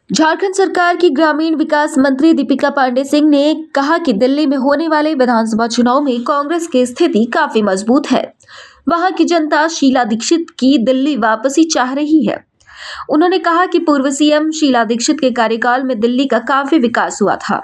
झारखंड सरकार की ग्रामीण विकास मंत्री दीपिका पांडे सिंह ने कहा कि दिल्ली में होने वाले विधानसभा चुनाव में कांग्रेस की स्थिति काफी मजबूत है। वहां की जनता शीला दीक्षित की दिल्ली वापसी चाह रही है। उन्होंने कहा कि पूर्व सीएम शीला दीक्षित के कार्यकाल में दिल्ली का काफी विकास हुआ था,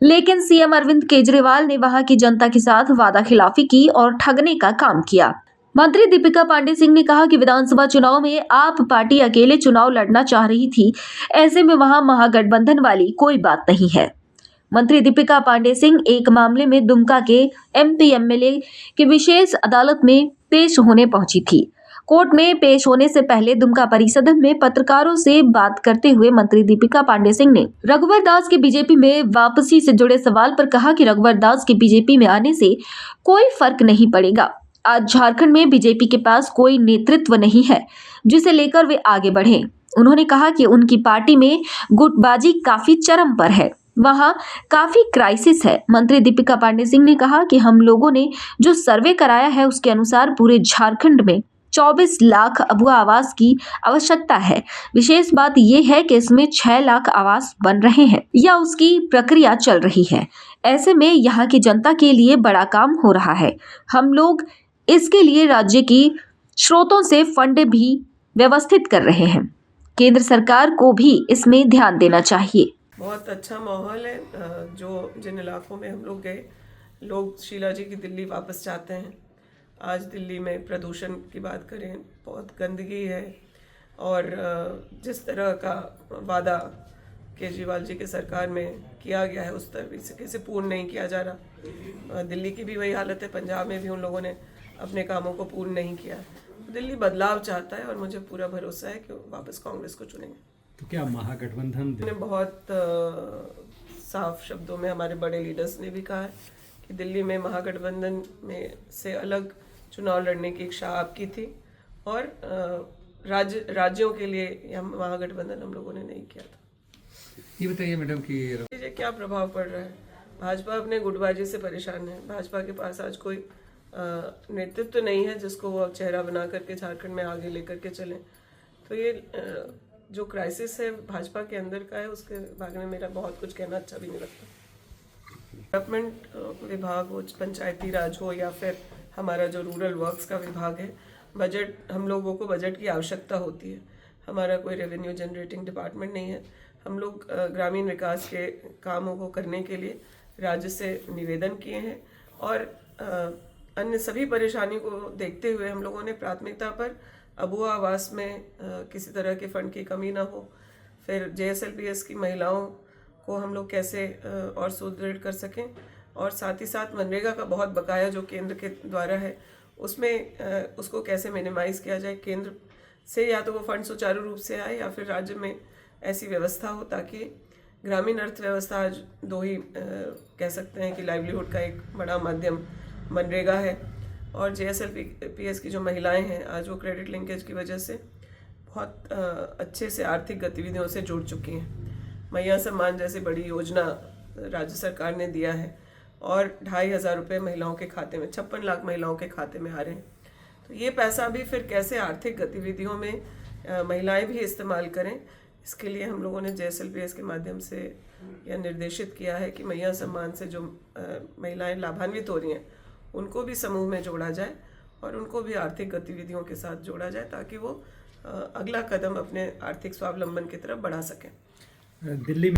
लेकिन सीएम अरविंद केजरीवाल ने वहां की जनता के साथ वादा खिलाफी की और ठगने का काम किया। मंत्री दीपिका पांडे सिंह ने कहा कि विधानसभा चुनाव में आप पार्टी अकेले चुनाव लड़ना चाह रही थी, ऐसे में वहां महागठबंधन वाली कोई बात नहीं है। मंत्री दीपिका पांडे सिंह एक मामले में दुमका के एमपी एमएलए की विशेष अदालत में पेश होने पहुंची थी। कोर्ट में पेश होने से पहले दुमका परिसद में पत्रकारों से बात करते हुए मंत्री दीपिका पांडे सिंह ने रघुवर दास के बीजेपी में वापसी से जुड़े सवाल पर कहा कि रघुवर दास के बीजेपी में आने से कोई फर्क नहीं पड़ेगा। आज झारखंड में बीजेपी के पास कोई नेतृत्व नहीं है जिसे लेकर वे आगे बढ़े। उन्होंने कहा कि उनकी पार्टी में गुटबाजी काफी चरम पर है, वहां काफी क्राइसिस है। मंत्री दीपिका पांडे सिंह ने कहा कि हम लोगों ने जो सर्वे कराया है उसके अनुसार पूरे झारखंड में 24 लाख अबुआ आवास की आवश्यकता है। विशेष बात यह है कि इसमें 6 लाख आवास बन रहे हैं या उसकी प्रक्रिया चल रही है। ऐसे में यहाँ की जनता के लिए बड़ा काम हो रहा है। हम लोग इसके लिए राज्य की स्रोतों से फंड भी व्यवस्थित कर रहे हैं। केंद्र सरकार को भी इसमें ध्यान देना चाहिए। बहुत अच्छा माहौल है। जो जिन इलाकों में हम लोग गए, लोग शीला जी की दिल्ली वापस चाहते हैं। आज दिल्ली में प्रदूषण की बात करें, बहुत गंदगी है और जिस तरह का वादा केजरीवाल जी के सरकार में किया गया है उस तरीके से पूर्ण नहीं किया जा रहा। दिल्ली की भी वही हालत है, पंजाब में भी उन लोगों ने अपने कामों को पूर्ण नहीं किया। दिल्ली बदलाव चाहता है और मुझे पूरा भरोसा है कि वापस कांग्रेस को चुनेंगे। तो क्या महागठबंधन ने बहुत साफ शब्दों में हमारे बड़े लीडर्स ने भी कहा है कि दिल्ली में महागठबंधन में से अलग चुनाव लड़ने की इच्छा आपकी थी और राज्यों के लिए महागठबंधन हम लोगों ने नहीं किया था। ये बताइए मैडम कि क्या प्रभाव पड़ रहा है। भाजपा अपने गुटबाजी से परेशान है। भाजपा के पास आज कोई नेतृत्व नहीं है जिसको वो चेहरा बना करके झारखंड में आगे लेकर के चलें। तो ये जो क्राइसिस है भाजपा के अंदर का है, उसके बारे में मेरा बहुत कुछ कहना अच्छा भी नहीं लगता। डेवलपमेंट विभाग हो, पंचायती राज हो या फिर हमारा जो रूरल वर्क्स का विभाग है, बजट, हम लोगों को बजट की आवश्यकता होती है। हमारा कोई रेवेन्यू जनरेटिंग डिपार्टमेंट नहीं है। हम लोग ग्रामीण विकास के कामों को करने के लिए राज्य से निवेदन किए हैं और अन्य सभी परेशानी को देखते हुए हम लोगों ने प्राथमिकता पर अबुआ आवास में किसी तरह के फंड की कमी ना हो, फिर JSLPS की महिलाओं को हम लोग कैसे और सुदृढ़ कर सकें, और साथ ही साथ मनरेगा का बहुत बकाया जो केंद्र के द्वारा है उसमें उसको कैसे मिनिमाइज किया जाए। केंद्र से या तो वो फंड सुचारू रूप से आए या फिर राज्य में ऐसी व्यवस्था हो ताकि ग्रामीण अर्थव्यवस्था आज दो ही कह सकते हैं कि लाइवलीहुड का एक बड़ा माध्यम मनरेगा है और JSLPS की जो महिलाएं हैं आज वो क्रेडिट लिंकेज की वजह से बहुत अच्छे से आर्थिक गतिविधियों से जुड़ चुकी हैं। मैया सम्मान जैसी बड़ी योजना राज्य सरकार ने दिया है और 2,500 रुपये महिलाओं के खाते में, 56 लाख महिलाओं के खाते में आ रहे हैं। तो ये पैसा भी फिर कैसे आर्थिक गतिविधियों में महिलाएं भी इस्तेमाल करें, इसके लिए हम लोगों ने JSLPS के माध्यम से यह निर्देशित किया है कि मैया सम्मान से जो महिलाएं लाभान्वित हो रही हैं उनको भी समूह में जोड़ा जाए और उनको भी आर्थिक गतिविधियों के साथ जोड़ा जाए ताकि वो अगला कदम अपने आर्थिक स्वावलंबन की तरफ बढ़ा सकें। दिल्ली में